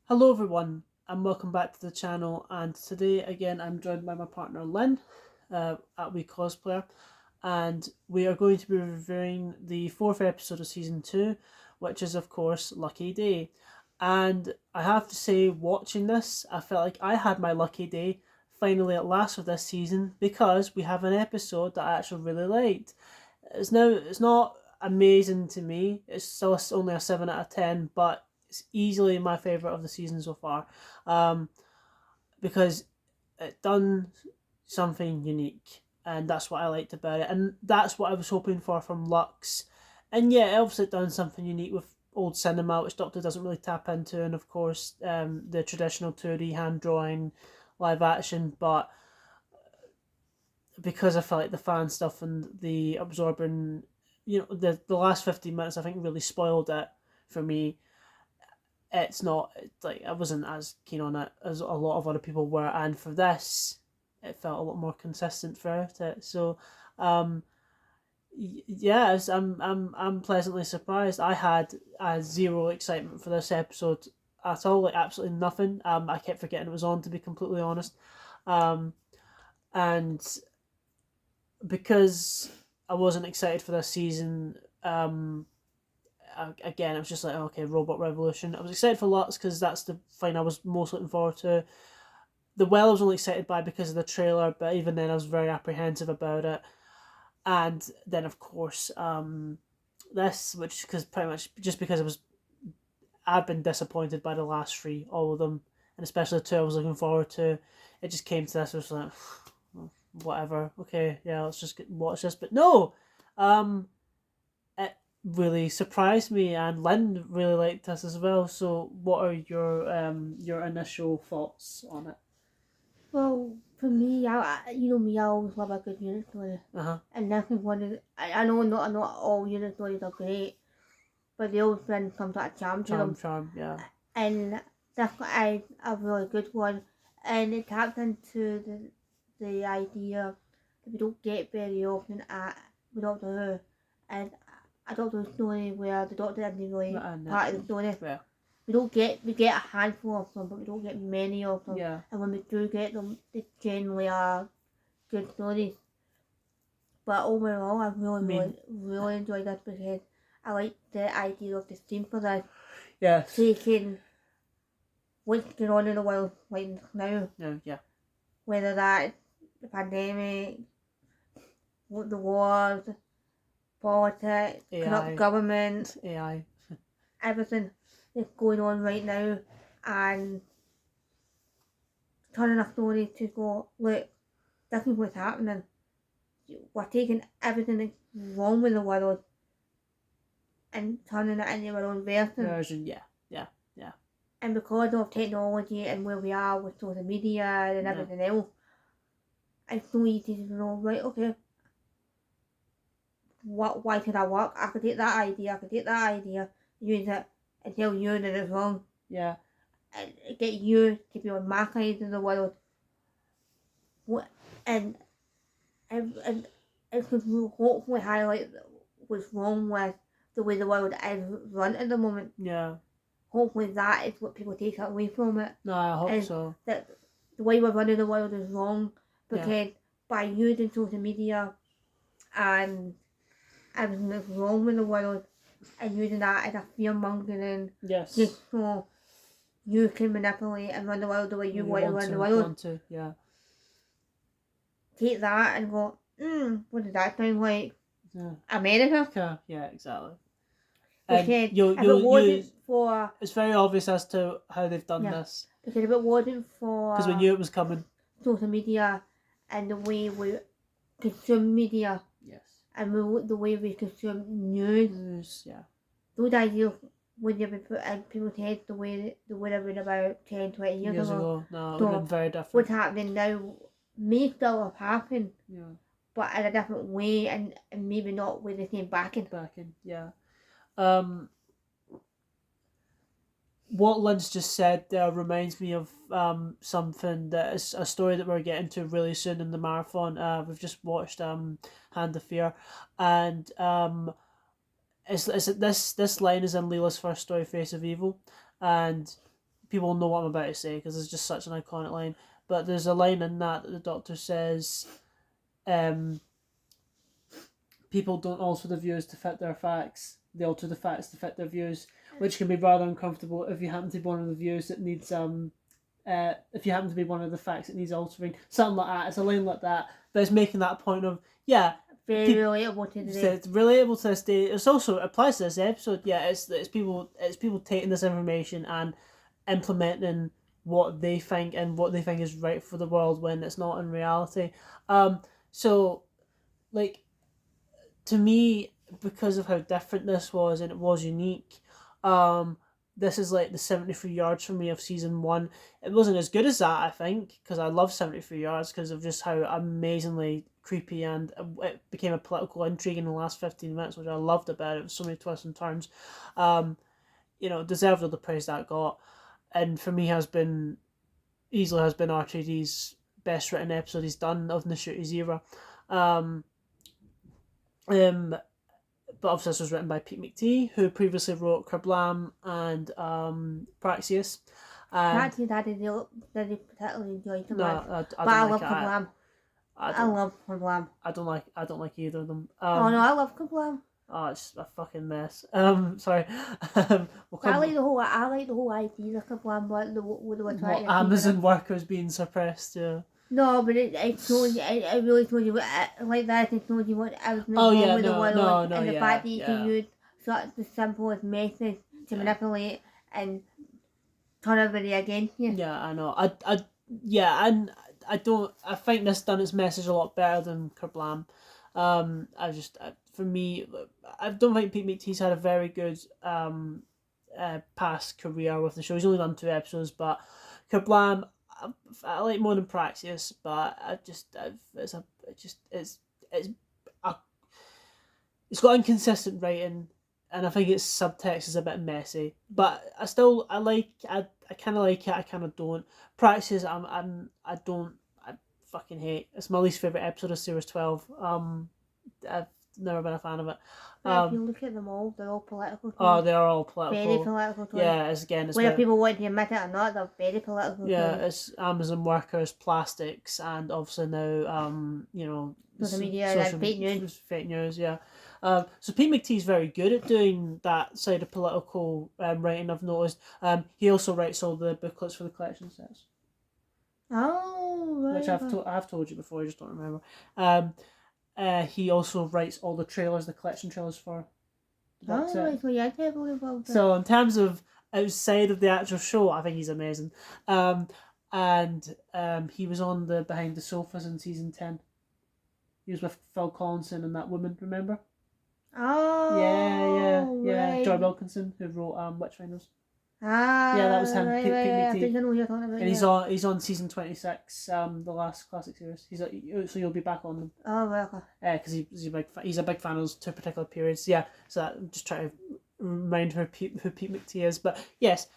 Hello everyone and welcome back to the channel, and today again I'm joined by my partner Lynn at We Cosplayer, and we are going to be reviewing the fourth episode of season 2, which is of course Lucky Day. And I have to say, watching this I felt like I had my lucky day finally at last with this season, because we have an episode that I actually really liked. It's not amazing to me. It's still only a 7 out of 10, but it's easily my favorite of the season so far, um, because it done something unique, and that's what I liked about it, and that's what I was hoping for from Lux. And yeah, it obviously done something unique with old cinema, which Doctor doesn't really tap into, and of course, the traditional 2D hand drawing live action, but because I felt like the fan stuff and the absorbing, the last 15 minutes I think really spoiled it for me. It's not like I wasn't as keen on it as a lot of other people were, and for this, it felt a lot more consistent throughout it. So, um, yes, I'm pleasantly surprised. I had zero excitement for this episode at all, like absolutely nothing. I kept forgetting it was on, to be completely honest. Um, and because I wasn't excited for this season, again, it was just like, okay, Robot Revolution. I was excited for Lux because that's the thing I was most looking forward to. The Well I was only excited by because of the trailer, but even then I was very apprehensive about it. And then, of course, this, which, because pretty much just because I've been disappointed by the last three, all of them, and especially the two I was looking forward to. It just came to this, I was like, whatever, okay, yeah, let's just watch this. But no, um, it really surprised me, and Lynn really liked this as well. So, what are your initial thoughts on it? Well, for me, you know me, I always love a good unit story. Uh-huh. And nothing one is, I know not all unit stories are great, but they always bring some sort of charm to them. Charm, yeah. And that's what a really good one. And it taps into the idea that we don't get very often at with Doctor Who. And a Doctor Who story where the Doctor isn't really part of the story. Yeah. We get a handful of them, but we don't get many of them. Yeah. And when we do get them, they generally are good stories. But overall, I really enjoyed this because I like the idea of the theme for this. Yes. Taking what's going on in the world right now. Yeah. Whether that's the pandemic, the wars, politics, corrupt government, AI, everything that's going on right now, and turning a story to go, look, this is what's happening. We're taking everything that's wrong with the world and turning it into our own version. Yeah. And because of technology and where we are with social media and everything else, it's so easy to know, right, okay, why could I work? I could take that idea, use it, and tell you that it's wrong. Yeah. And get you to be on my side of the world. And it could hopefully highlight what's wrong with the way the world is run at the moment. Yeah. Hopefully that is what people take away from it. No, I hope so. That the way we're running the world is wrong, because by using social media and everything that's wrong with the world and using that as a fear mongering, just so you can manipulate and run the world the way you want to run the world. Yeah. Take that and go, what does that sound like? Yeah. America? Yeah, exactly. Because it's very obvious as to how they've done this. Because if it wasn't for, because we knew it was coming, social media and the way we consume media, and the way we consume news, those ideas wouldn't have been put in people's heads the way they would have been about 10, 20 years ago. No, it would have been very different. What's happening now may still have happened, but in a different way, and maybe not with the same backing. Yeah. What Lynn's just said there reminds me of something that is a story that we're getting to really soon in the marathon. We've just watched Hand of Fear, and this line is in Leela's first story, Face of Evil, and people know what I'm about to say because it's just such an iconic line. But there's a line in that the Doctor says, people don't alter the views to fit their facts. They alter the facts to fit their views, which can be rather uncomfortable if you happen to be one of the views that needs if you happen to be one of the facts that needs altering. Something like that. It's a line like that, but it's making that point of very relatable to today. It's relatable to this day. It's also it applies to this episode. Yeah, it's people taking this information and implementing what they think and what they think is right for the world when it's not in reality. So like, to me, because of how different this was and it was unique, this is like the 73 yards for me of season 1. It wasn't as good as that, I think, because I love 73 yards because of just how amazingly creepy and it became a political intrigue in the last 15 minutes, which I loved about it. It was so many twists and turns. Deserved all the praise that got, and for me easily has been RTD's best written episode he's done of Nashuti's era. But obviously this was written by Pete McTee, who previously wrote Kerblam and Praxeus. Praxeus I didn't particularly enjoy too much. But I love Kerblam. I love Kerblam. I don't like either of them. Oh no, I love Kerblam. Oh, it's a fucking mess. Sorry. I like the whole idea of Kerblam, but the what, Amazon workers being suppressed, yeah. No, but it really told you like that. It told you what I was making with the world, and the fact that you can use such the simplest method to manipulate and turn everybody against you. Yeah, I know. I think this done its message a lot better than Kerblam. For me, I don't think Pete McTee's had a very good past career with the show. He's only done 2 episodes, but Kerblam I like more than Praxeus, but it's got inconsistent writing, and I think its subtext is a bit messy. But I kind of like it. I kind of don't. Praxeus, I fucking hate. It's my least favorite episode of Series 12. I've never been a fan of it. If you look at them all, they're all political. Oh, they are all political. Very political. Yeah, it's whether people want to admit it or not, they're very political. Yeah, it's Amazon workers, plastics, and obviously now, social media and fake news. Fake news, yeah. So Pete McTee's very good at doing that side of political writing. I've noticed. He also writes all the booklets for the collection sets. Oh, right. Which I've told you before. I just don't remember. He also writes all the trailers, the collection trailers for the box set. So yeah, totally involved. So in terms of outside of the actual show, I think he's amazing. He was on the Behind the Sofas in season 10. He was with Phil Collinson and that woman, remember? Oh, yeah. Right. Joy Wilkinson, who wrote Witchfinders. Yeah, that was him. Right, Pete I McTee. think I know who you're talking about. And he's on season 26, the last classic series. So you'll be back on them. Oh, right. Because he's a big fan of those 2 particular periods. Yeah, so I'm just trying to remind her who Pete McTee is. But yes,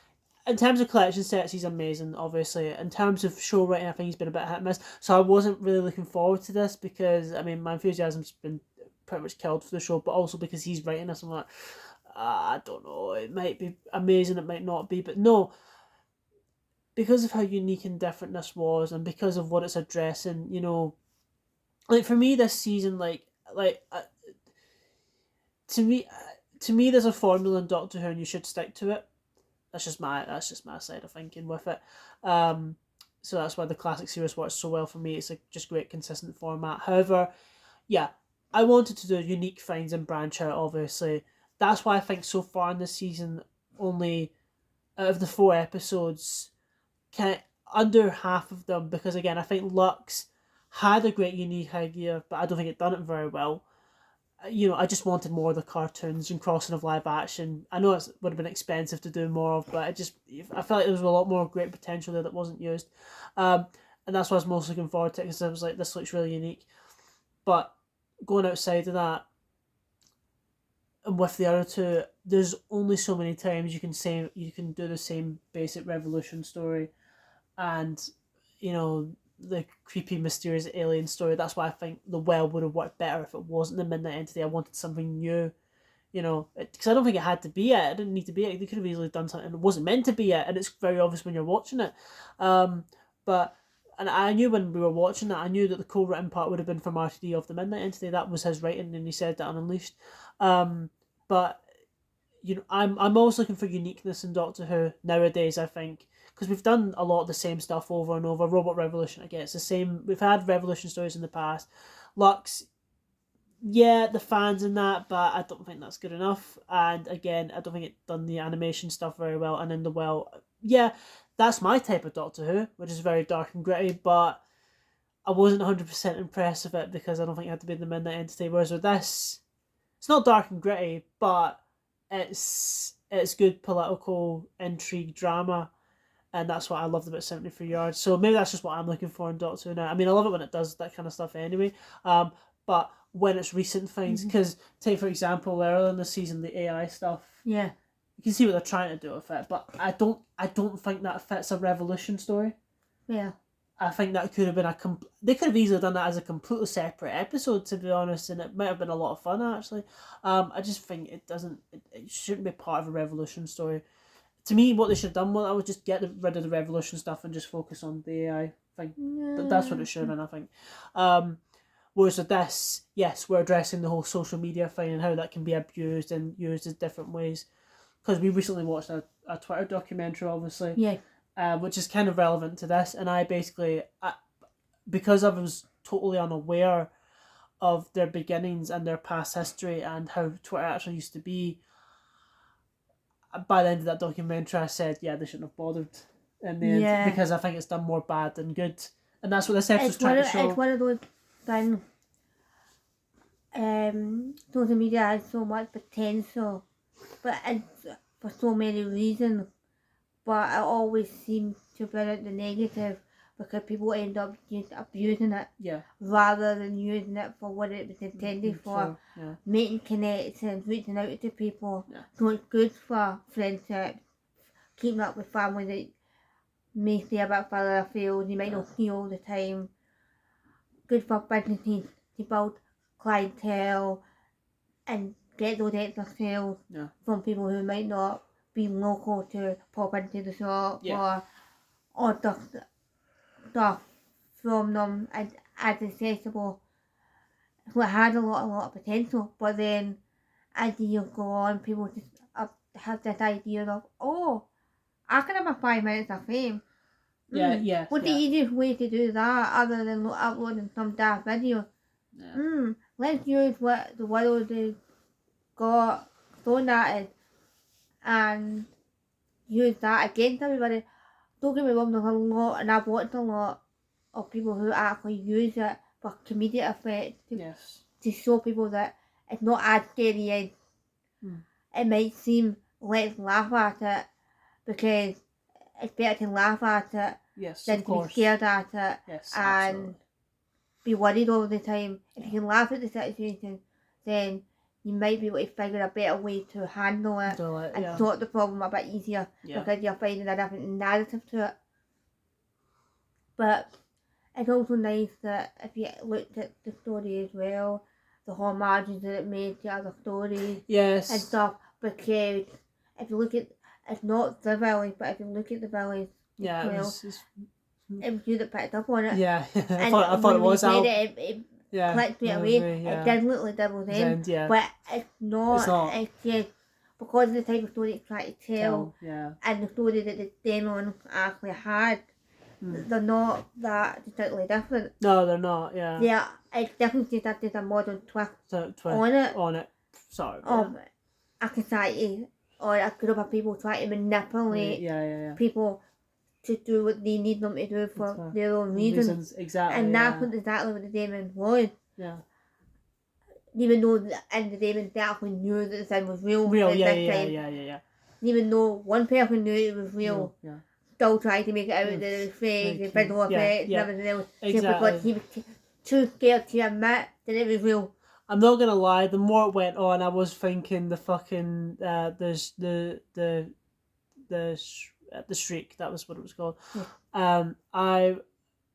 in terms of collection sets, he's amazing, obviously. In terms of show writing, I think he's been a bit hit and miss. So I wasn't really looking forward to this because, I mean, my enthusiasm's been pretty much killed for the show, but also because he's writing this, I'm like, I don't know, it might be amazing, it might not be, but no, because of how unique and different this was, and because of what it's addressing, like for me this season, to me there's a formula in Doctor Who and you should stick to it. That's just my side of thinking with it. So that's why the classic series works so well for me. It's just great consistent format. However, yeah, I wanted to do unique things and branch out, obviously. That's why I think so far in this season, only out of the 4 episodes, under half of them, because again, I think Lux had a great unique idea, but I don't think it done it very well. I just wanted more of the cartoons and crossing of live action. I know it would have been expensive to do more of, but I felt like there was a lot more great potential there that wasn't used. And that's why I was most looking forward to it, because I was like, this looks really unique. But going outside of that, and with the other 2, there's only so many times you can do the same basic Revolution story, and the creepy mysterious alien story. That's why I think The Well would have worked better if it wasn't the Midnight Entity. I wanted something new, you know, because I don't think it had to be it. It didn't need to be it. They could have easily done something. It wasn't meant to be it, and it's very obvious when you're watching it. But and I knew when we were watching that, I knew that the co-written part would have been from RTD of the Midnight Entity. That was his writing, and he said that on Unleashed. But you know, I'm always looking for uniqueness in Doctor Who nowadays. I think because we've done a lot of the same stuff over and over. Robot Revolution, again, it's the same. We've had Revolution stories in the past. Lux, yeah, the fans in that, but I don't think that's good enough. And again, I don't think it done the animation stuff very well. And in the well, yeah, that's my type of Doctor Who, which is very dark and gritty. But I wasn't 100% impressed with it because I don't think it had to be the Midnight Entity. Whereas with this, it's not dark and gritty, but it's good political intrigue drama, and that's what I loved about 73 Yards. So maybe that's just what I'm looking for in Doctor Who now. I mean, I love it when it does that kind of stuff anyway. But when it's recent things, because take for example earlier in the season the AI stuff. Yeah. You can see what they're trying to do with it, but I don't think that fits a Revolution story. Yeah. I think that could have been they could have easily done that as a completely separate episode, to be honest, and it might have been a lot of fun actually. I just think it shouldn't be part of a Revolution story. To me, what they should have done was I would just get rid of the Revolution stuff and just focus on the AI thing. Yeah. That's what it should have been, I think. Whereas with this, yes, we're addressing the whole social media thing and how that can be abused and used in different ways. Because we recently watched a Twitter documentary, obviously. Yeah. Which is kind of relevant to this, and I basically, because I was totally unaware of their beginnings and their past history and how Twitter actually used to be, by the end of that documentary I said, yeah, they shouldn't have bothered in the end, because I think it's done more bad than good, and that's what this episode's trying to show. It's one of those things, social media has so much potential, but it's for so many reasons. But it always seems to bring out the negative because people end up just abusing it rather than using it for what it was intended for. Yeah. Making connections, reaching out to people. So it's good for friendship, keeping up with family that may stay a bit further afield, you might not see all the time. Good for businesses to build clientele and get those extra sales from people who might not be local to pop into the shop or order stuff from them as accessible. So it has a lot of potential, but then as the years go on, people just have this idea of, oh, I can have a 5 minutes of fame. What's the easiest way to do that other than uploading some daft video? Let's use what the world has got thrown at it and use that against everybody. Don't get me wrong, there's a lot, and I've watched a lot of people who actually use it for comedic effect to show people that it's not as scary as it might seem. Let's laugh at it because it's better to laugh at it than to be scared at it and be worried all the time. If you can laugh at the situation, then you might be able to figure a better way to handle it and sort the problem a bit easier because you're finding a different narrative to it. But it's also nice that if you looked at the story as well, the homages that it made to other stories and stuff, because if you look at, it's not the village, but if you look at the village it was you that picked up on it. I thought it was Al. Clicked straight away. It did look like Devil's End, but it's not. It's just because of the type of story it's trying to tell, and the story that the demon actually had. They're not that distinctly different. No, they're not. Yeah, it's definitely just a modern twist on it. Sorry. Of a society or a group of people trying to manipulate people to do what they need them to do for their own reasons. Exactly. And that's exactly what the demon was. Even though the demon actually knew that the thing was real. Even though one person knew it was real. Still trying to make it out that it was fake, the visual effects and everything else. Because he was too scared to admit that it was real. I'm not gonna lie, the more it went on I was thinking the fucking the Shriek, that was what it was called. I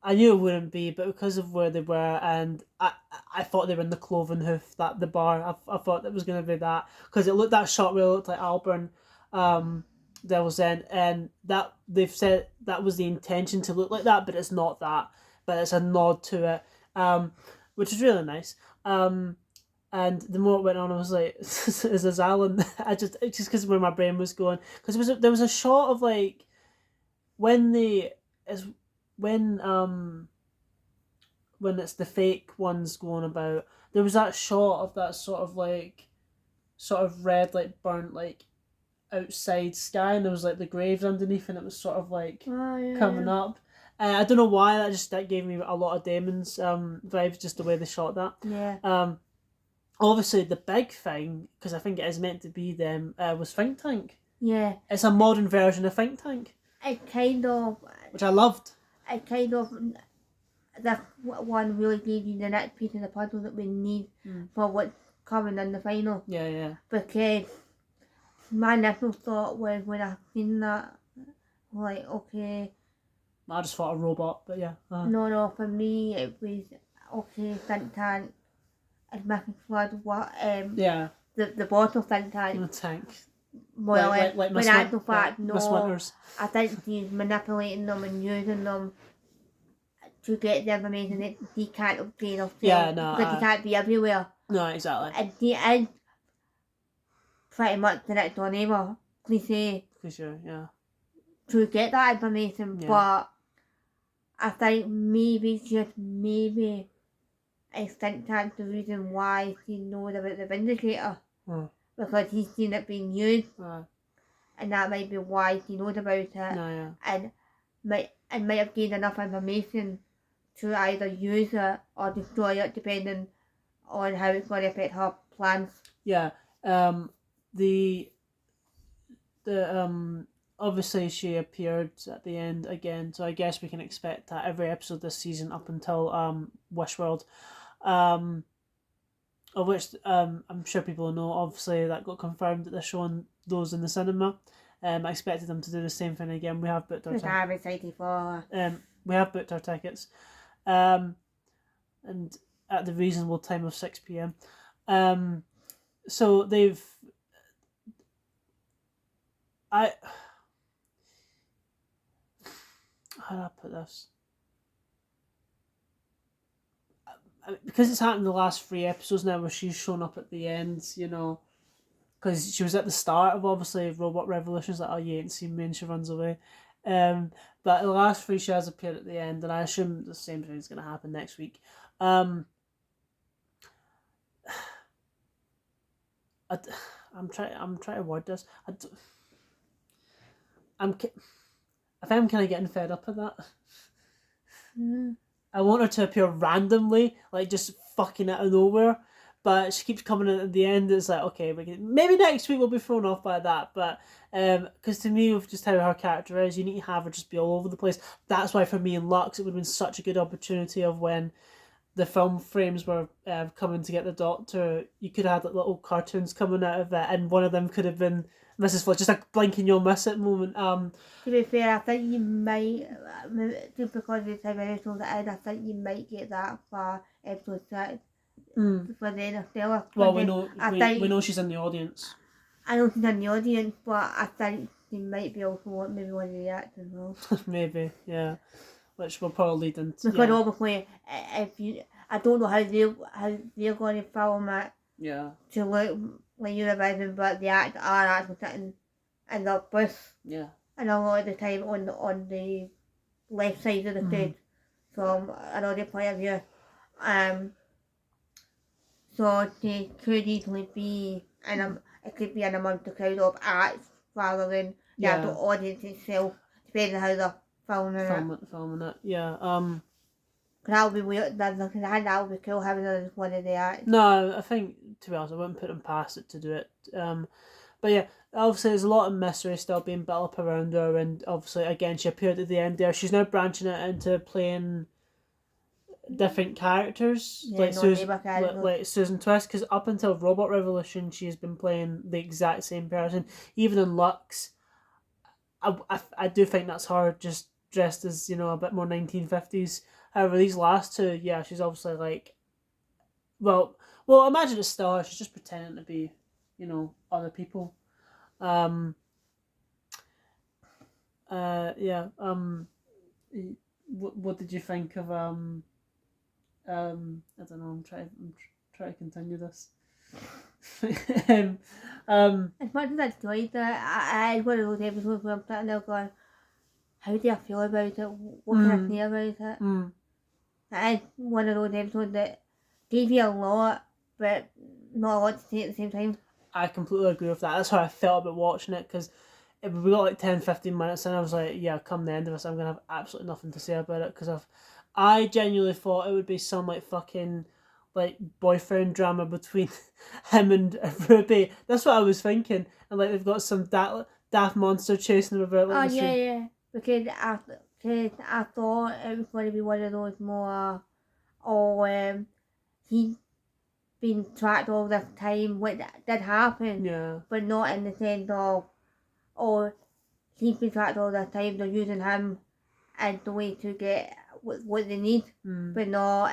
I knew it wouldn't be, but because of where they were, and I thought they were in the Cloven Hoof, that the bar. I thought it was going to be that because it looked that shot where it looked like Alburn, Devil's End, and that they've said that was the intention to look like that, but it's not that. But it's a nod to it, which is really nice. And the more it went on, I was like, "Is this Alan?" It's just because where my brain was going, because there was a shot of like when they is when it's the fake ones going about. There was that shot of that sort of red, like burnt, like outside sky, and there was like the graves underneath, and it was sort of like coming up. I don't know why that gave me a lot of Damon's vibes, just the way they shot that. Yeah. Obviously the big thing, because I think it is meant to be them, was Think Tank. Yeah. It's a modern version of Think Tank. It kind of. Which I loved. It kind of. That one really gave you the next piece of the puzzle that we need for what's coming in the final. Yeah. Because my initial thought was when I seen that, like, okay. I just thought a robot, but yeah. No, for me it was, okay, Think Tank is making flood what, yeah. The bottle Think Tank. The tank. Well, like in actual fact, no. Miss Winters. I think he's manipulating them and using them to get the information that he can't obtain of Yeah, no. because he can't be everywhere. No, exactly. And he is pretty much the next door neighbour cliche. Cliche, yeah. To get that information, Yeah. but I think maybe, just maybe, I think that's the reason why he knows about the Vindicator. Because he's seen it being used. And that might be why he knows about it. No, yeah. And might have gained enough information to either use it or destroy it, depending on how it's going to affect her plans. Yeah. The obviously she appeared at the end again, so I guess we can expect that every episode this season up until Wishworld, of which I'm sure people know. Obviously, that got confirmed that they're showing those in the cinema. I expected them to do the same thing again. We have booked our Which I'm excited for. we have booked our tickets, and at the reasonable time of 6 p.m. So they've. How do I put this? Because it's happened the last 3 episodes now where she's shown up at the end, you know, because she was at the start of obviously Robot Revolutions, like, oh, you ain't seen me, and she runs away. But the last 3 she has appeared at the end, and I assume the same thing is going to happen next week. I'm trying to word this. I think I'm kind of getting fed up of that. I want her to appear randomly, like just fucking out of nowhere, but she keeps coming in at the end. It's like, okay, maybe next week we'll be thrown off by that, but because to me, with just how her character is, you need to have her just be all over the place. That's why for me in Lux, it would have been such a good opportunity of when the film frames were coming to get the Doctor. You could have had like, little cartoons coming out of it, and one of them could have been Mrs. Flood, just a blink and you'll miss it moment. To be fair, I think you might, just because of the time episode it is, I think you might get that for episode 6 for the Interstellar. Well, we know she's in the audience. I know she's in the audience, but I think she might be also maybe one of the actors as well. Maybe, yeah. Which will probably lead into... Because obviously, I don't know how they're going to film it to look like Eurovision, but the actors are actually sitting in the booth. Yeah. And a lot of the time on the left side of the stage from an audio point of view. So they could easily be it could be in amongst the crowd of acts rather than the actual audience itself, depending on how they're filming it. Yeah. That would be weird. That would be cool having it as one of the acts. No, I think, to be honest, I wouldn't put them past it to do it. But yeah, obviously there's a lot of mystery still being built up around her, and obviously again she appeared at the end there. She's now branching it into playing different characters, like Susan Twist, because up until Robot Revolution she's been playing the exact same person. Even in Lux, I do think that's her just dressed as, you know, a bit more 1950s. However, these last two, yeah, she's obviously like, well, imagine it's still her. She's just pretending to be, you know, other people. Yeah. What did you think of I don't know. I'm trying to continue this. As much as I enjoyed it, I one of those episodes where I'm sitting there going, how do I feel about it? What can I say about it? It is one of those episodes that gave you a lot, but not a lot to say at the same time. I completely agree with that. That's how I felt about watching it, because we got like 10-15 minutes and I was like, yeah, come the end of this, I'm going to have absolutely nothing to say about it, because I genuinely thought it would be some like fucking like boyfriend drama between him and Ruby. That's what I was thinking. And like they've got some daft monster chasing them about. Like, yeah. Because I thought it was going to be one of those more, he's been tracked all this time, what did happen. Yeah. But not in the sense of, he's been tracked all this time, they're using him as the way to get what they need. But no,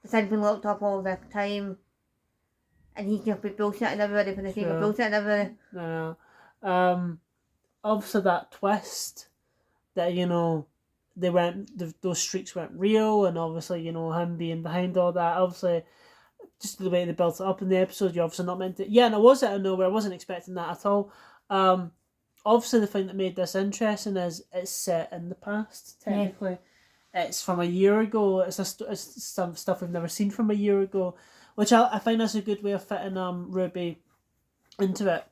the thing's been locked up all this time, and he's just been bullshitting everybody for the sake of bullshitting everybody. No. Obviously that twist that, you know, those streaks weren't real, and obviously, you know, him being behind all that, obviously just the way they built it up in the episode, you're obviously not meant to. Yeah, and it was out of nowhere. I wasn't expecting that at all. Obviously the thing that made this interesting is it's set in the past, technically. Yeah. It's from a year ago. It's some stuff we've never seen from a year ago, which I find that's a good way of fitting Ruby into it,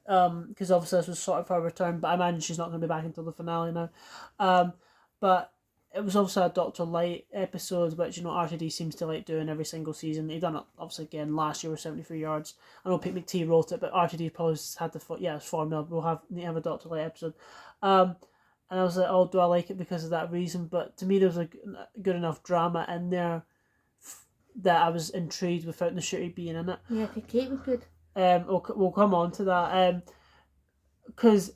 because obviously this was sort of her return, but I imagine she's not going to be back until the finale now. But it was also a Dr. Light episode, which, you know, RTD seems to like doing every single season. He done it obviously again last year with 73 Yards. I know Pete McTee wrote it, but RTD probably had it's formula. We'll need to have a Dr. Light episode. And I was like, oh, do I like it because of that reason? But to me, there was a good enough drama in there that I was intrigued without the shooty being in it. Yeah, Kate was good. We'll come on to that. Because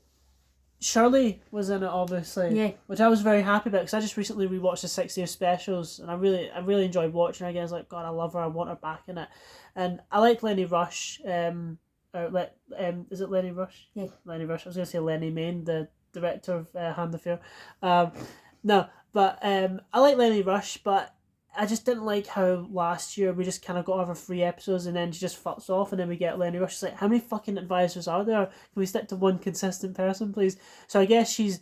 Shirley was in it, obviously, which I was very happy about, because I just recently rewatched the 6 Year Specials, and I really enjoyed watching her again. I was like, God, I love her, I want her back in it. And I liked Lenny Rush. Is it Lenny Rush? Yeah. Lenny Rush. I was going to say Lenny Main, the director of Hand of Fear. No, but I like Lenny Rush, but I just didn't like how last year we just kind of got over 3 episodes and then she just fucks off, and then we get Lenny Rush. It's like, how many fucking advisors are there? Can we stick to one consistent person, please? So I guess she's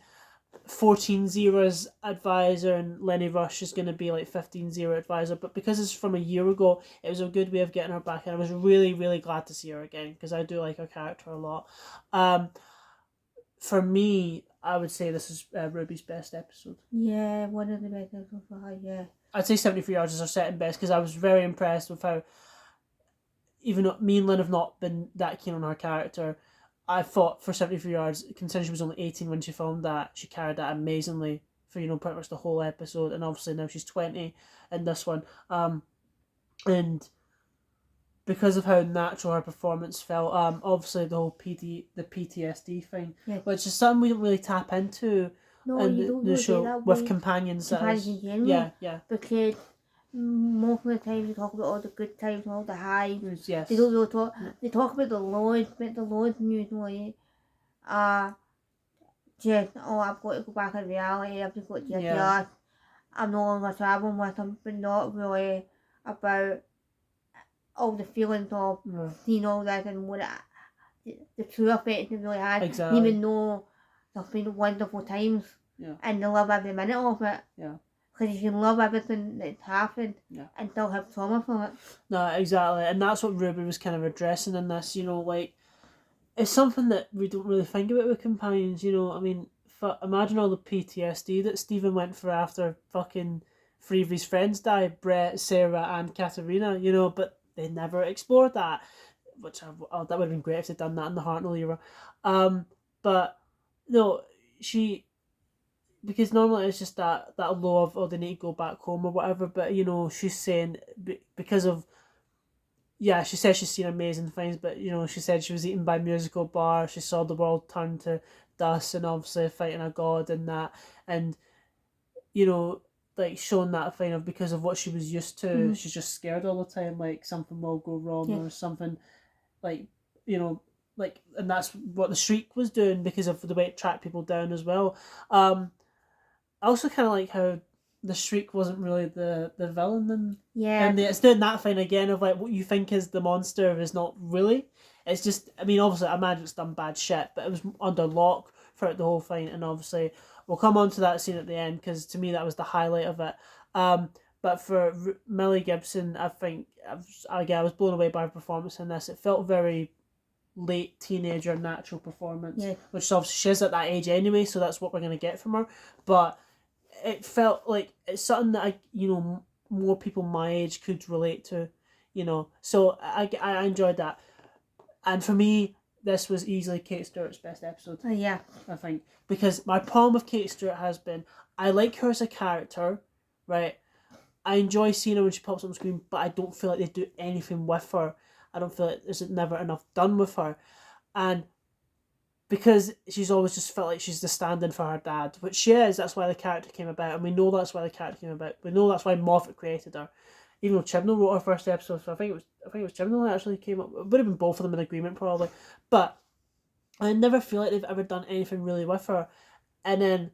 14-0's advisor and Lenny Rush is going to be like 15-0 advisor. But because it's from a year ago, it was a good way of getting her back, and I was really, really glad to see her again, because I do like her character a lot. For me, I would say this is Ruby's best episode. Yeah, one of the best episodes for her, yeah. I'd say 73 Yards is her second best, because I was very impressed with how, even though me and Lynn have not been that keen on her character, I thought for 73 Yards, considering she was only 18 when she filmed that, she carried that amazingly for, you know, pretty much the whole episode, and obviously now she's 20 in this one. And because of how natural her performance felt, obviously the whole PTSD thing, which is something we don't really tap into. No, you don't the really show that with way. companions. In general. Yeah. Because most of the time they talk about all the good times and all the highs. Yes. They don't really talk. They talk about the lows, but the lows usually just, I've got to go back in reality. I've just got to adjust. I'm no longer traveling with them, but not really about all the feelings of seeing all that and what the true effect it really had. Exactly. Even though there's been wonderful times, and they love every minute of it. Yeah. Because you can love everything that's happened and still have trauma from it. No, exactly. And that's what Ruby was kind of addressing in this, you know, like, it's something that we don't really think about with companions, you know. I mean, imagine all the PTSD that Stephen went through after fucking 3 of his friends died, Brett, Sarah and Katerina, you know, but they never explored that, which that would have been great if they'd done that in the Hartnell era. But no, because normally it's just that low of, they need to go back home or whatever, but, you know, she's saying because of, she said she's seen amazing things, but, you know, she said she was eaten by musical bar, she saw the world turn to dust, and obviously fighting a god and that, and you know, like shown that kind of because of what she was used to, Mhm. she's just scared all the time, like something will go wrong Yeah. or something, like, you know, like, and that's what the Shriek was doing because of the way it tracked people down as well. I also kind of like how the Shriek wasn't really the villain, Yeah. and it's doing that thing again of like what you think is the monster is not really. It's just, I mean, obviously, I imagine it's done bad shit, but it was under lock throughout the whole thing, and obviously, we'll come on to that scene at the end because to me that was the highlight of it. Um, but for Millie Gibson, I think I was blown away by her performance in this. It felt very late teenager natural performance, Yeah. which obviously she is at that age anyway, so that's what we're gonna get from her. But it felt like it's something that more people my age could relate to, So I enjoyed that, and for me, this was easily Kate Stewart's best episode. Yeah. I think because my problem with Kate Stewart has been I like her as a character, right? I enjoy seeing her when she pops on screen, but I don't feel like they do anything with her. I don't feel like there's never enough done with her, and because she's always just felt like she's the stand-in for her dad, which she is. That's why the character came about, and we know that's why the character came about. We know that's why Moffat created her. Even though Chibnall wrote her first episode, so I think it was Chibnall that actually came up. It would have been both of them in agreement probably, but I never feel like they've ever done anything really with her. And then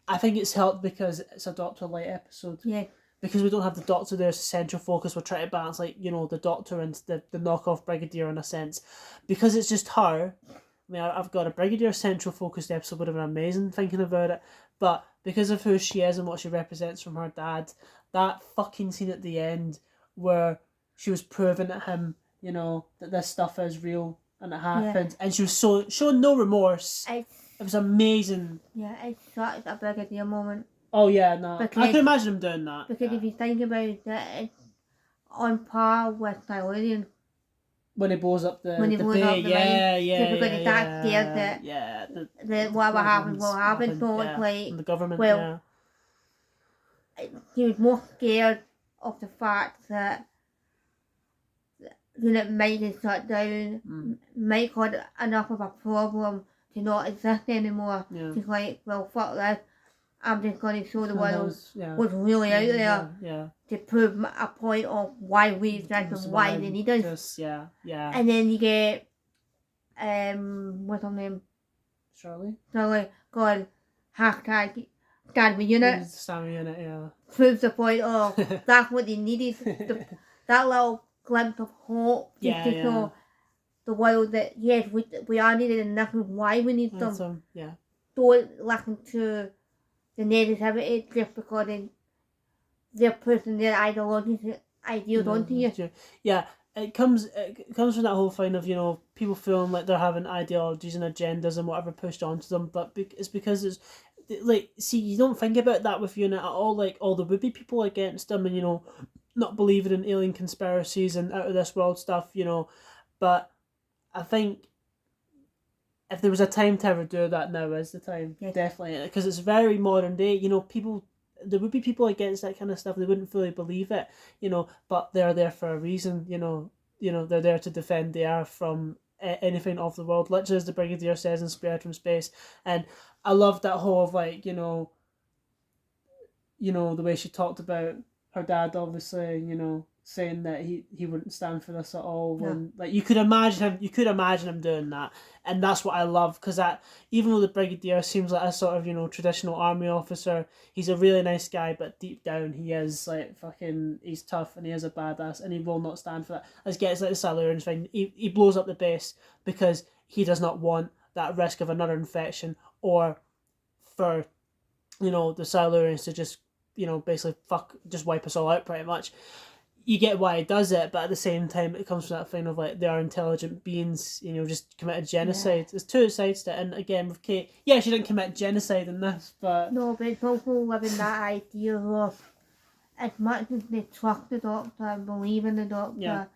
I think it's helped because it's a Doctor Light episode. Yeah. Because we don't have the Doctor there as a central focus, we're trying to balance the Doctor and the knockoff Brigadier in a sense. Because it's just her. I mean, I've got a Brigadier central focused episode would have been amazing thinking about it, but because of who she is and what she represents from her dad, that fucking scene at the end where she was proving to him, that this stuff is real and it happened, and she was showing no remorse. It was amazing. Yeah, it's such a Brigadier moment. Oh yeah, no, I can imagine him doing that. Because if you think about it, it's on par with Silurian. When he blows up the bay, because that's scared that whatever happens will happen. So it's like the government. Well, he was more scared of the fact that it might get shut down, might cause enough of a problem to not exist anymore. He's like, well, fuck this. I'm just going to show the world what's really out there to prove a point of why we exist and why they need us. And then you get, what's her name? Shirley, called hashtag Stand With Unit. Stand With Unit, yeah. Proves the point of that's what they needed. That little glimpse of hope just to show the world that, yes, we are needed and that's why we need them. Don't listen to the negativity just because they're pushing their ideals onto you. Yeah, it comes from that whole thing of people feeling like they're having ideologies and agendas and whatever pushed onto them, but it's because it's like, see, you don't think about that with Unit at all. Like all the would-be people against them, and not believing in alien conspiracies and out of this world stuff. But I think if there was a time to ever do that, now is the time. Definitely, because it's very modern day. People, there would be people against that kind of stuff. They wouldn't fully believe it, but they're there for a reason. They're there to defend the Earth from anything off the world, literally as the Brigadier says in Spared from Space. And I love that whole of like, the way she talked about her dad, obviously, saying that he wouldn't stand for this at all. When like you could imagine him doing that, and that's what I love, because that, even though the Brigadier seems like a sort of traditional army officer, he's a really nice guy, but deep down he is like he's tough and he is a badass and he will not stand for that. As gets like the Silurians thing, he blows up the base because he does not want that risk of another infection, or for the Silurians to just basically just wipe us all out pretty much. You get why he does it, but at the same time, it comes from that thing of like they are intelligent beings, just committed genocide. There's two sides to it, and again with Kate, she didn't commit genocide in this, but no, but it's also living that idea of as much as they trust the Doctor and believe in the Doctor,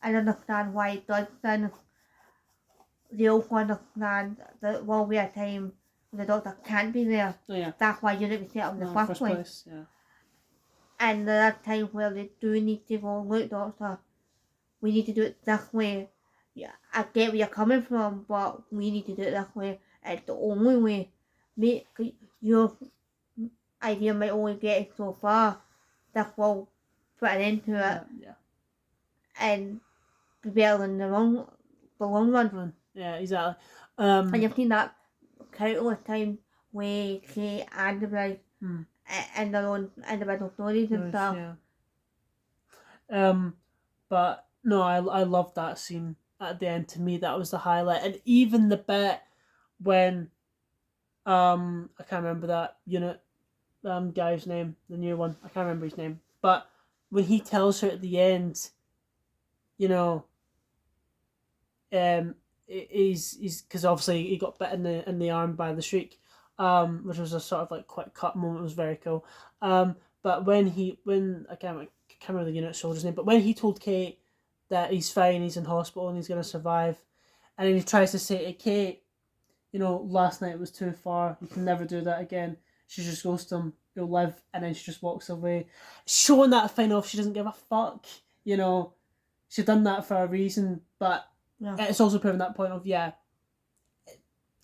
and understand why he does things, they also understand that will be a time when the Doctor can't be there. That's why Unit was set up in the first place. And there are times where they do need to go, look, Doctor, we need to do it this way. Yeah, I get where you're coming from, but we need to do it this way. It's the only way. idea might only get us so far. This will put an end to it Yeah. and be better than the long run. Yeah, exactly. And you've seen that countless times with Kate and the bride in their own individual stories and stuff. Yeah. But no, I loved that scene at the end. To me, that was the highlight, and even the bit when I can't remember that unit guy's name, the new one. I can't remember his name, but when he tells her at the end, you know, he's because obviously he got bit in the arm by the Shriek, which was a sort of like quick cut moment. It was very cool. But when I can't remember the unit soldier's name, but when he told Kate that he's fine, he's in hospital and he's gonna survive, and then he tries to say to Kate, you know, last night was too far. You can never do that again. She just goes to him, you'll live, and then she just walks away, showing that sign off she doesn't give a fuck. You know, she done that for a reason, but it's also proven that point of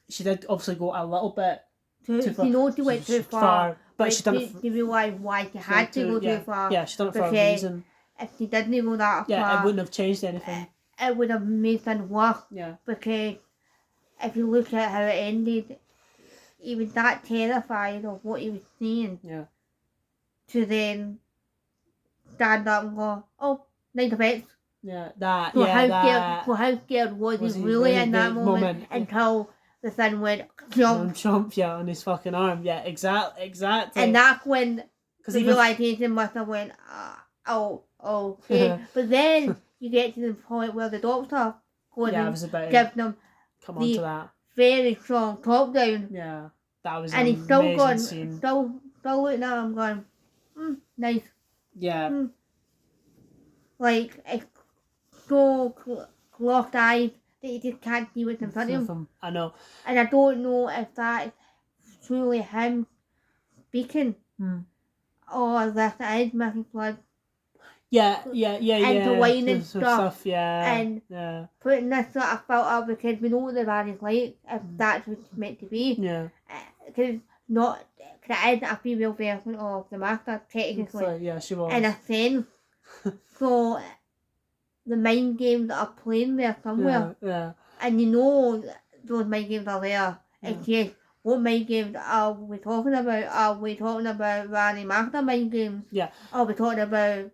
she did obviously go a little bit too far. She knows she went too far, but she done it. To realise why she had to go too far. Yeah, she done it for a reason. If she didn't go that far, it wouldn't have changed anything. It would have made things worse. Yeah. Because if you look at how it ended, he was that terrified of what he was seeing. Yeah. To then stand up and go, oh, nice effects. Yeah, that. So yeah, how scared was he really in that moment until the thing went jump, yeah, on his fucking arm. Yeah, exactly. And that's when the realization must have went, okay. But then you get to the point where the doctor goes and gives them that very strong top down. Yeah, that was and he's still going, still looking at him going, nice. Yeah. Like it's so locked eyes that you just can't see what's in front of him. I know. And I don't know if that is truly him speaking or if it is Mickey Flood. Yeah. Interlining stuff. And putting this sort of filter because we know what the van is like, if that's what it's meant to be. Yeah. Because it is a female version of the Master, technically. Yeah, she was. In a sense. So the mind games that are playing there somewhere. Yeah. And you know those mind games are there. It's just, what mind games are we talking about? Are we talking about Rani Master mind games? Yeah. Are we talking about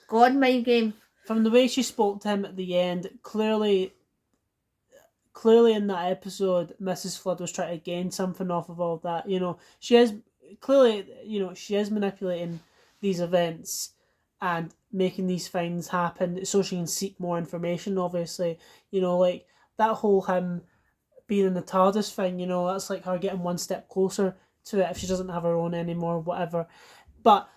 God mind games? From the way she spoke to him at the end, clearly in that episode, Mrs. Flood was trying to gain something off of all of that. You know, she is manipulating these events and making these things happen so she can seek more information, obviously. You know, like that whole him being in the TARDIS thing, you know, that's like her getting one step closer to it if she doesn't have her own anymore, whatever. But,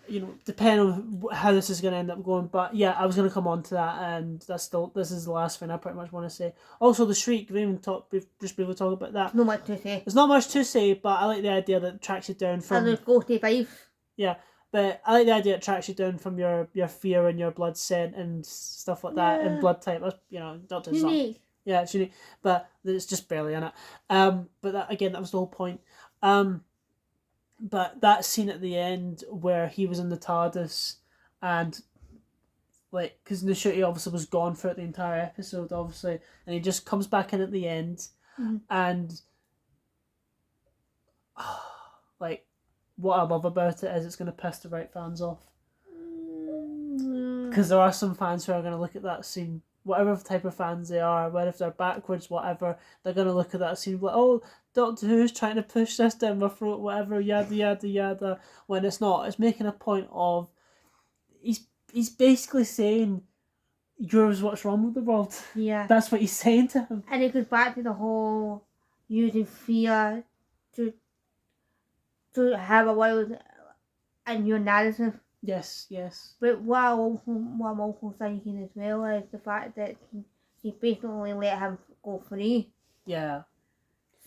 you know, depending on how this is going to end up going. But yeah, I was going to come on to that, and this is the last thing I pretty much want to say. Also, the Shriek, we didn't even just briefly talk about that. Not much to say. There's not much to say, but I like the idea that it tracks you down from... And there's ghosty vibes. Yeah. But I like the idea it tracks you down from your fear and your blood scent and stuff like that, and blood type. That's, you know, Doctor's unique. Yeah, it's unique, but it's just barely in it. But that was the whole point. But that scene at the end where he was in the TARDIS, and like, because Ncuti obviously was gone for the entire episode, obviously, and he just comes back in at the end, and like. What I love about it is it's going to piss the right fans off. Because there are some fans who are going to look at that scene, whatever type of fans they are, whether if they're backwards, whatever, they're going to look at that scene like, oh, Doctor Who's trying to push this down my throat, whatever, yada, yada, yada, when it's not. It's making a point of, he's basically saying, yours what's wrong with the world. Yeah. That's what he's saying to him. And it goes back to the whole using fear to have a world in your narrative. Yes. But what I'm also thinking as well is the fact that he basically let him go free. Yeah.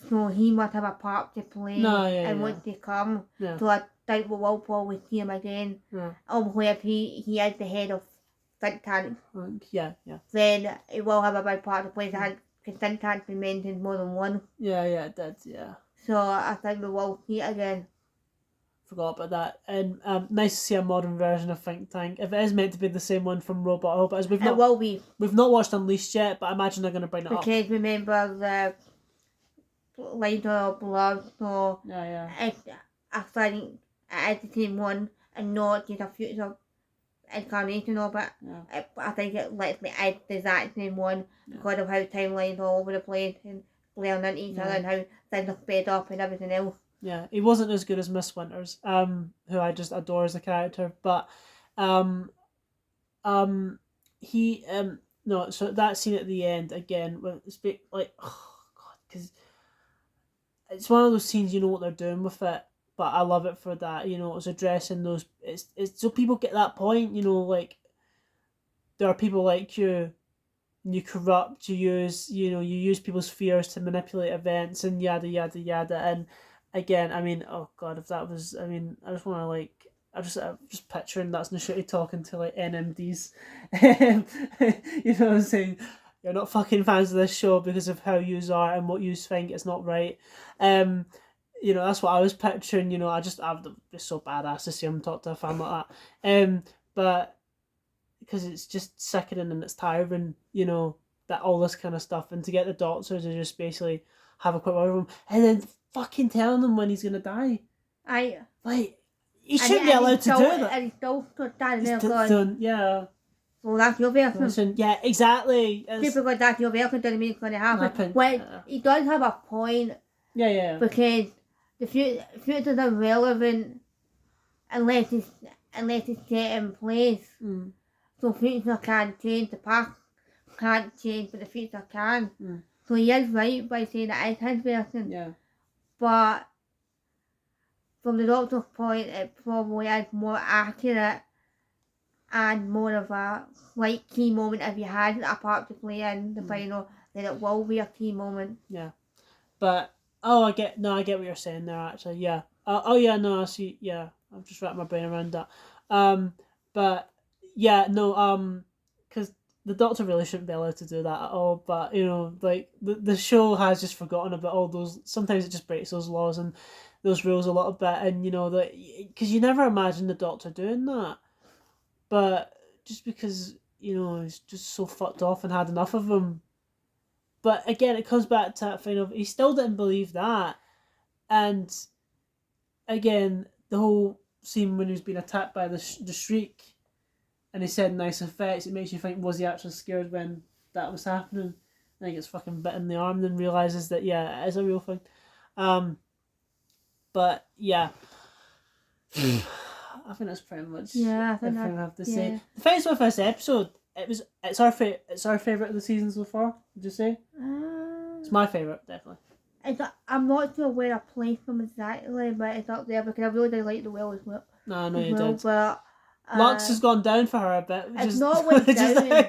So he must have a part to play in what's to come. Yeah. So I think we will probably see him again. Yeah. Obviously, if he is the head of think tank, yeah, then he will have a big part to play. Because think tank's been mentioned more than one. Yeah, it did, yeah. So I think we will see it again. Forgot about that. And nice to see a modern version of Think Tank. If it is meant to be the same one from Robot, I hope it is. It will be. We've not watched Unleashed yet, but I imagine they're going to bring it up. Because remember the Line of Blood, so Yeah. I think it is the same one and not just a future incarnation of it. Yeah. I think it literally is the exact same one because of how timelines all over the place and blend into each other and how things are sped up and everything else. Yeah, he wasn't as good as Miss Winters, who I just adore as a character, but he no, so that scene at the end again, when it's like, oh god, because it's one of those scenes, you know what they're doing with it, but I love it for that. You know, it's addressing those. It's so people get that point. You know, like there are people like you. You corrupt. You use people's fears to manipulate events and yada yada yada. And again, I mean, oh god, if that was, I mean, I just want to like. I'm just picturing that's Ncuti talking to like NMDs. You know what I'm saying? You're not fucking fans of this show because of how yous are and what yous think it's not right. You know, that's what I was picturing. You know, I'd be so badass to see him talk to a fan like that. But because it's just sickening and it's tiring, you know, that all this kind of stuff, and to get the doctor to just basically have a quick word with him and then fucking telling him when he's gonna die. You shouldn't be allowed to do that. And he's still standing there going, yeah. Well, that's your version. Yeah, exactly. Just because that's your version doesn't mean it's going to happen. Well, he does have a point. Yeah. Because the future is irrelevant unless it's set in place. Mm. So future can't change, the past can't change, but the future can. Mm. So he is right by saying that it's his version. Yeah. But from the Doctor's point, it probably is more accurate and more of a key moment if you had a part to play in the final, then it will be a key moment. Yeah. But I get what you're saying there actually, yeah. I see, yeah. I've just wrapped my brain around that. But yeah, no, because the Doctor really shouldn't be allowed to do that at all, but you know, like the show has just forgotten about all those. Sometimes it just breaks those laws and those rules a little bit, and you know that because you never imagine the Doctor doing that, but just because you know he's just so fucked off and had enough of them. But again, it comes back to that thing of he still didn't believe that, and again the whole scene when he was being attacked by the Shriek, and he said nice effects. It makes you think, was he actually scared when that was happening? And he gets fucking bit in the arm, and then realizes that yeah, it is a real thing. But yeah, I think that's pretty much everything I have to say. The thing is with this episode, it's our favorite of the season so far. Would you say? It's my favorite, definitely. I'm not sure where I place them exactly, but it's up there because I really do like the Well as well. No, I know you did. But Lux has gone down for her a bit. It's not went down.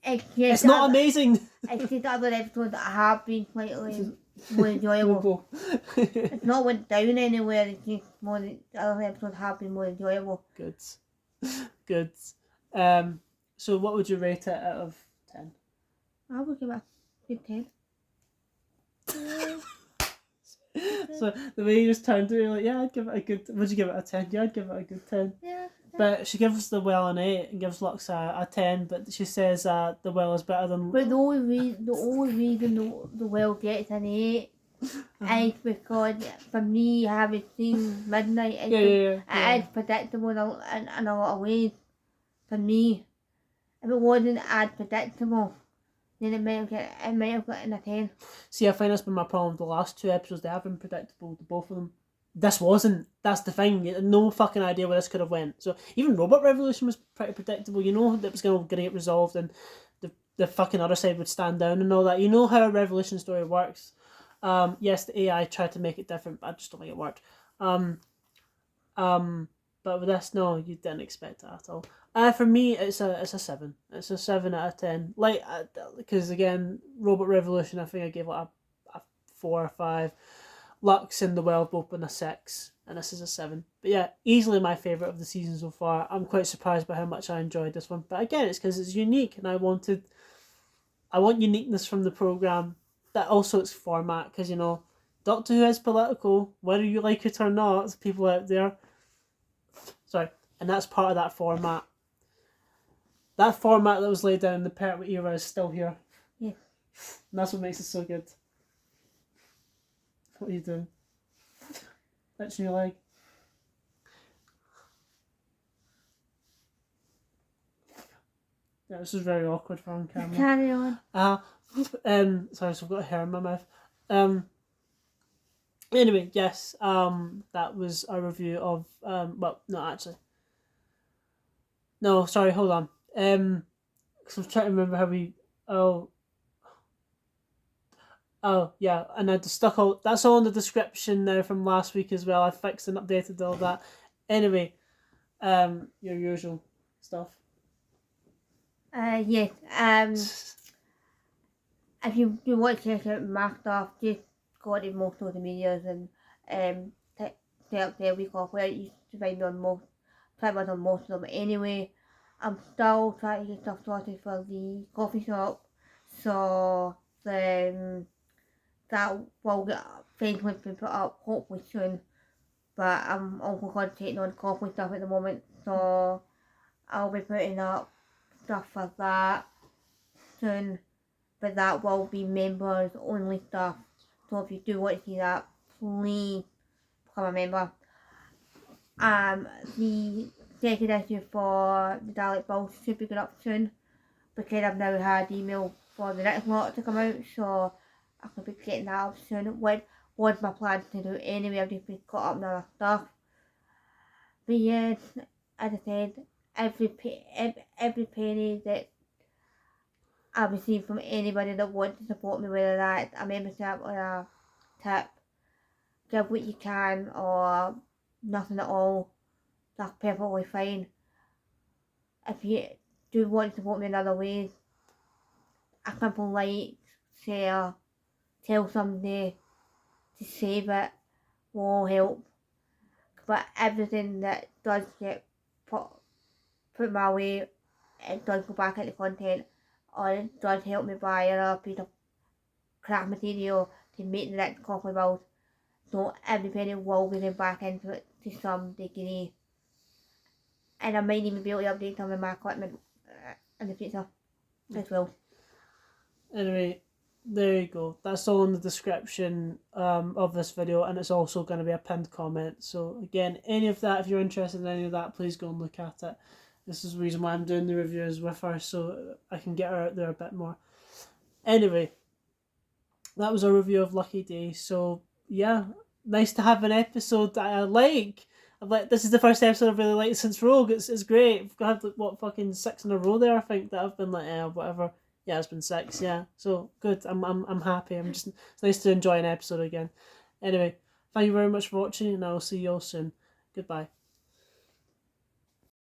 It's not amazing. It's just other episodes that have been slightly more enjoyable. It's not went down anywhere. It's just more. The other episodes have been more enjoyable. Good. So what would you rate it out of 10? I would give it a good 10. So the way you just turned to me, like, yeah, I'd give it a good. Would you give it a 10? Yeah, I'd give it a good 10. Yeah. But she gives the Well an 8 and gives Lux a 10. But she says the Well is better than. But the only reason the Well gets an 8 is because for me, having seen Midnight, it is predictable in a lot of ways. For me, if it wasn't as predictable, then it might have gotten a 10. See, I find that's been my problem with the last 2 episodes. They have been predictable, the both of them. This wasn't. That's the thing. You had no fucking idea where this could have went. So even Robot Revolution was pretty predictable. You know that it was going to get resolved and the fucking other side would stand down and all that. You know how a Revolution story works. Yes, the AI tried to make it different, but I just don't think it worked. But with this, no, you didn't expect it at all. For me, it's a 7. It's a 7 out of 10. Like, because again, Robot Revolution, I think I gave it a 4 or 5. Lux and the Well both been a 6, and this is a 7. But yeah, easily my favourite of the season so far. I'm quite surprised by how much I enjoyed this one. But again, it's because it's unique, and I want uniqueness from the programme. That also its format, because, you know, Doctor Who is political, whether you like it or not. There's people out there. Sorry, and that's part of that format. That format that was laid down in the Pertwee era is still here. Yeah. And that's what makes it so good. What are you doing? Touching your leg. Yeah, this is very awkward for on camera. Carry on. Sorry, so I've got hair in my mouth. Anyway, yes, that was a review of, well, not actually. No, sorry, hold on. Because I'm trying to remember how we, oh, yeah, and I just stuck all, that's all in the description now from last week as well. I fixed and updated all that. Anyway, your usual stuff. Yeah. If you want to check out Marked Off, just go to most social medias and set up their week off where you can find me on most, try on most of them anyway. I'm still trying to get stuff sorted for the coffee shop, so then that will get eventually be put up hopefully soon. But I'm also concentrating on coffee stuff at the moment, so I'll be putting up stuff for that soon. But that will be members only stuff. So if you do want to see that, please become a member. The second issue for the Dalek Bulls should be going up soon, because I've now had email for the next lot to come out, so I could be getting that up soon. What was my plan to do anyway? I've just been caught up in other stuff. But yeah, as I said, every penny that I receive from anybody that wants to support me, whether that's a membership or a tip, give what you can or nothing at all, that's perfectly fine. If you do want to support me in other ways, a simple like, share, tell somebody to save it will help. But everything that does get put my way, it does go back into content, or it does help me buy a piece of craft material to make the next coffee balls. So every penny will be back into it to some degree. And I might even be able to update some of my equipment in the future as well. Anyway, there you go. That's all in the description of this video, and it's also going to be a pinned comment. So again, any of that, if you're interested in any of that, please go and look at it. This is the reason why I'm doing the reviews with her, so I can get her out there a bit more. Anyway, that was a review of Lucky Day. So yeah, nice to have an episode that I like. This is the first episode I've really liked since Rogue. It's great. I've had what, fucking 6 in a row there, I think, that I've been like, whatever. Yeah, it's been 6. Yeah, so good. I'm happy. It's nice to enjoy an episode again. Anyway, thank you very much for watching, and I will see you all soon. Goodbye.